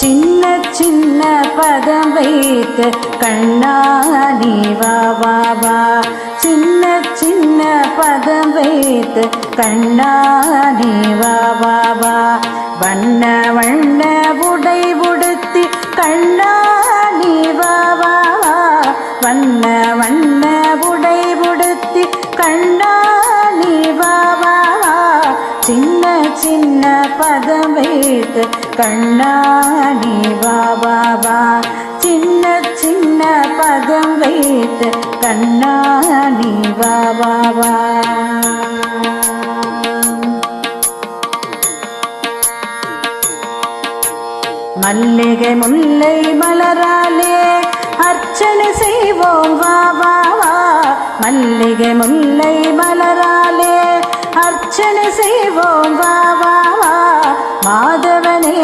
சின்ன சின்ன பதம் வைத்து கண்ணா நீ வா வா வா. சின்ன சின்ன பதம் வைத்து கண்ணா நீ வா வா வா. வண்ண வண்ண உடை உடுத்தி கண்ணா நீ வா வா வா. வண்ண வண்ண உடை உடுத்தி கண்ணா நீ வா வா வா. சின்ன சின்ன பதம் வைத்து கண்ணா நீ வா வா வா. சின்ன சின்ன பதம் வைத்து கண்ணா நீ வா வா வா. மல்லிகை முல்லை மலராலே அர்ச்சனை செய்வோம் வா வா வா. மல்லிகை முல்லை மலராலே அர்ச்சனை செய்வோம் வா வா வா. மாதவனே